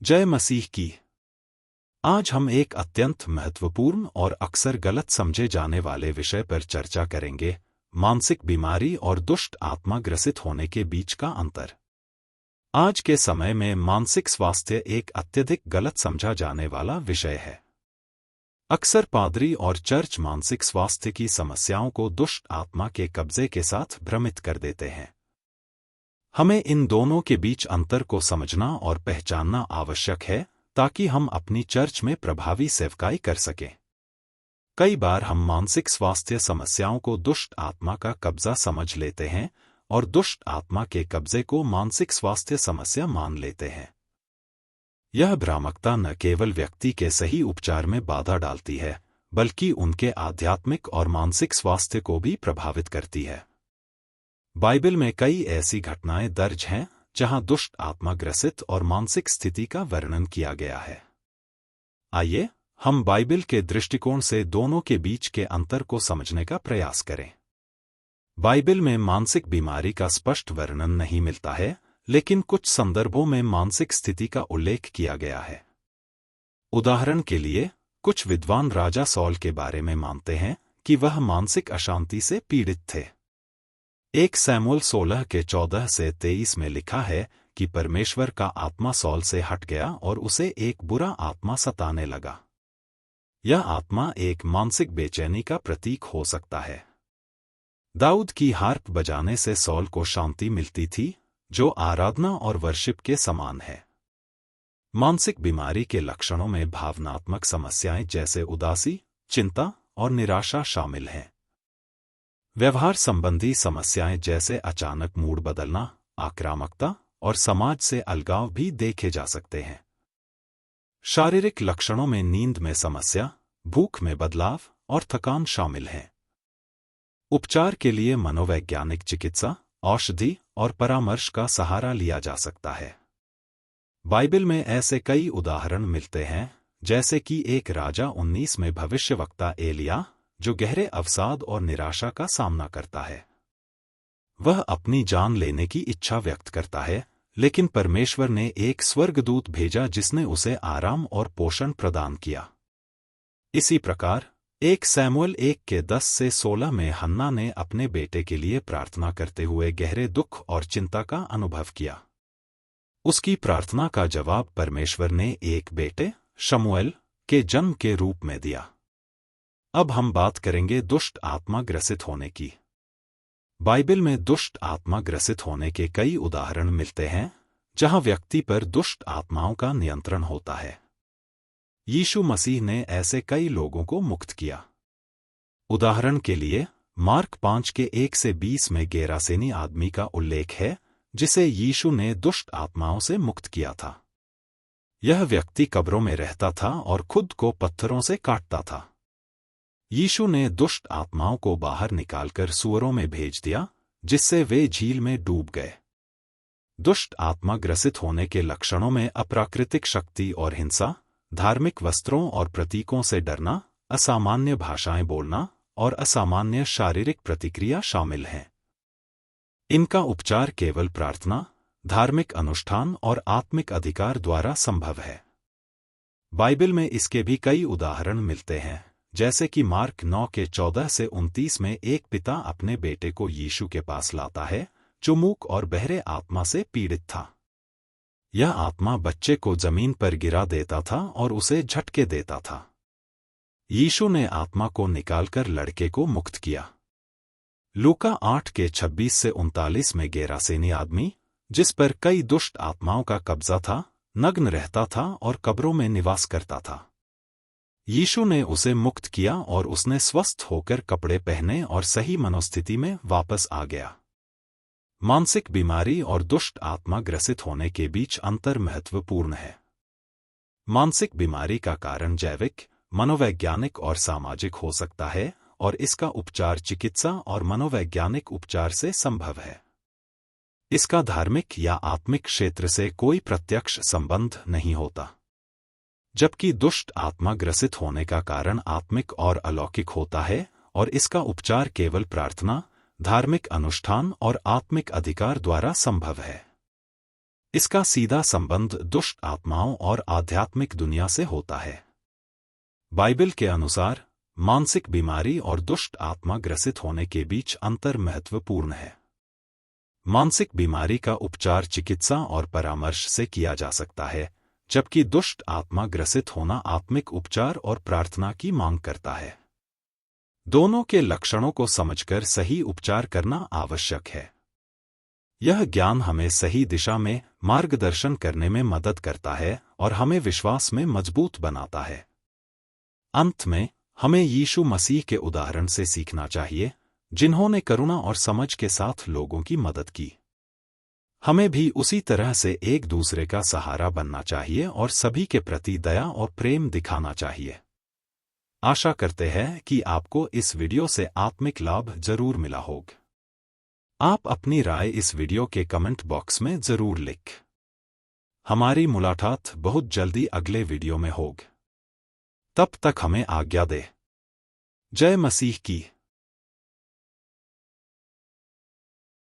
जय मसीह की। आज हम एक अत्यंत महत्वपूर्ण और अक्सर गलत समझे जाने वाले विषय पर चर्चा करेंगे, मानसिक बीमारी और दुष्ट आत्मा ग्रसित होने के बीच का अंतर। आज के समय में मानसिक स्वास्थ्य एक अत्यधिक गलत समझा जाने वाला विषय है। अक्सर पादरी और चर्च मानसिक स्वास्थ्य की समस्याओं को दुष्ट आत्मा के कब्जे के साथ भ्रमित कर देते हैं। हमें इन दोनों के बीच अंतर को समझना और पहचानना आवश्यक है ताकि हम अपनी चर्च में प्रभावी सेवकाई कर सकें। कई बार हम मानसिक स्वास्थ्य समस्याओं को दुष्ट आत्मा का कब्जा समझ लेते हैं और दुष्ट आत्मा के कब्जे को मानसिक स्वास्थ्य समस्या मान लेते हैं। यह भ्रामकता न केवल व्यक्ति के सही उपचार में बाधा डालती है, बल्कि उनके आध्यात्मिक और मानसिक स्वास्थ्य को भी प्रभावित करती है। बाइबल में कई ऐसी घटनाएं दर्ज हैं जहां दुष्ट आत्मा ग्रसित और मानसिक स्थिति का वर्णन किया गया है। आइए हम बाइबल के दृष्टिकोण से दोनों के बीच के अंतर को समझने का प्रयास करें। बाइबल में मानसिक बीमारी का स्पष्ट वर्णन नहीं मिलता है, लेकिन कुछ संदर्भों में मानसिक स्थिति का उल्लेख किया गया है। उदाहरण के लिए, कुछ विद्वान राजा सॉल के बारे में मानते हैं कि वह मानसिक अशांति से पीड़ित थे। 1 शमूएल 16 के 14 से 23 में लिखा है कि परमेश्वर का आत्मा सॉल से हट गया और उसे एक बुरा आत्मा सताने लगा। यह आत्मा एक मानसिक बेचैनी का प्रतीक हो सकता है। दाऊद की हार्प बजाने से सॉल को शांति मिलती थी, जो आराधना और वर्शिप के समान है। मानसिक बीमारी के लक्षणों में भावनात्मक समस्याएं जैसे उदासी, चिंता और निराशा शामिल हैं। व्यवहार संबंधी समस्याएं जैसे अचानक मूड बदलना, आक्रामकता और समाज से अलगाव भी देखे जा सकते हैं। शारीरिक लक्षणों में नींद में समस्या, भूख में बदलाव और थकान शामिल हैं। उपचार के लिए मनोवैज्ञानिक चिकित्सा, औषधि और परामर्श का सहारा लिया जा सकता है। बाइबल में ऐसे कई उदाहरण मिलते हैं, जैसे कि एक राजा 19 में भविष्यवक्ता एलिया, जो गहरे अवसाद और निराशा का सामना करता है। वह अपनी जान लेने की इच्छा व्यक्त करता है, लेकिन परमेश्वर ने एक स्वर्गदूत भेजा जिसने उसे आराम और पोषण प्रदान किया। इसी प्रकार 1 शमूएल 1 के 10 से 16 में हन्ना ने अपने बेटे के लिए प्रार्थना करते हुए गहरे दुख और चिंता का अनुभव किया। उसकी प्रार्थना का जवाब परमेश्वर ने एक बेटे, शमूएल, के जन्म के रूप में दिया। अब हम बात करेंगे दुष्ट आत्मा ग्रसित होने की। बाइबल में दुष्ट आत्मा ग्रसित होने के कई उदाहरण मिलते हैं, जहां व्यक्ति पर दुष्ट आत्माओं का नियंत्रण होता है। यीशु मसीह ने ऐसे कई लोगों को मुक्त किया। उदाहरण के लिए, मार्क 5 के 1 से 20 में गेरासेनी आदमी का उल्लेख है, जिसे यीशु ने दुष्ट आत्माओं से मुक्त किया था। यह व्यक्ति कब्रों में रहता था और खुद को पत्थरों से काटता था। यीशु ने दुष्ट आत्माओं को बाहर निकालकर सूअरों में भेज दिया, जिससे वे झील में डूब गए। दुष्ट आत्मा ग्रसित होने के लक्षणों में अप्राकृतिक शक्ति और हिंसा, धार्मिक वस्त्रों और प्रतीकों से डरना, असामान्य भाषाएं बोलना और असामान्य शारीरिक प्रतिक्रिया शामिल हैं। इनका उपचार केवल प्रार्थना, धार्मिक अनुष्ठान और आत्मिक अधिकार द्वारा संभव है। बाइबल में इसके भी कई उदाहरण मिलते हैं, जैसे कि मार्क 9 के 14 से 29 में एक पिता अपने बेटे को यीशु के पास लाता है, जो मूक और बहरे आत्मा से पीड़ित था। यह आत्मा बच्चे को जमीन पर गिरा देता था और उसे झटके देता था। यीशु ने आत्मा को निकालकर लड़के को मुक्त किया। लूका 8 के 26 से 39 में गेरासेनी आदमी, जिस पर कई दुष्ट आत्माओं का कब्जा था, नग्न रहता था और कब्रों में निवास करता था। यीशु ने उसे मुक्त किया और उसने स्वस्थ होकर कपड़े पहने और सही मनोस्थिति में वापस आ गया। मानसिक बीमारी और दुष्ट आत्मा ग्रसित होने के बीच अंतर महत्वपूर्ण है। मानसिक बीमारी का कारण जैविक, मनोवैज्ञानिक और सामाजिक हो सकता है, और इसका उपचार चिकित्सा और मनोवैज्ञानिक उपचार से संभव है। इसका धार्मिक या आत्मिक क्षेत्र से कोई प्रत्यक्ष संबंध नहीं होता। जबकि दुष्ट आत्मा ग्रसित होने का कारण आत्मिक और अलौकिक होता है, और इसका उपचार केवल प्रार्थना, धार्मिक अनुष्ठान और आत्मिक अधिकार द्वारा संभव है। इसका सीधा संबंध दुष्ट आत्माओं और आध्यात्मिक दुनिया से होता है। बाइबल के अनुसार मानसिक बीमारी और दुष्ट आत्मा ग्रसित होने के बीच अंतर महत्वपूर्ण है। मानसिक बीमारी का उपचार चिकित्सा और परामर्श से किया जा सकता है, जबकि दुष्ट आत्मा ग्रसित होना आत्मिक उपचार और प्रार्थना की मांग करता है। दोनों के लक्षणों को समझकर सही उपचार करना आवश्यक है। यह ज्ञान हमें सही दिशा में मार्गदर्शन करने में मदद करता है और हमें विश्वास में मजबूत बनाता है। अंत में, हमें यीशु मसीह के उदाहरण से सीखना चाहिए, जिन्होंने करुणा और समझ के साथ लोगों की मदद की। हमें भी उसी तरह से एक दूसरे का सहारा बनना चाहिए और सभी के प्रति दया और प्रेम दिखाना चाहिए। आशा करते हैं कि आपको इस वीडियो से आत्मिक लाभ जरूर मिला होगा। आप अपनी राय इस वीडियो के कमेंट बॉक्स में जरूर लिख। हमारी मुलाकात बहुत जल्दी अगले वीडियो में होगी। तब तक हमें आज्ञा दे। जय मसीह की।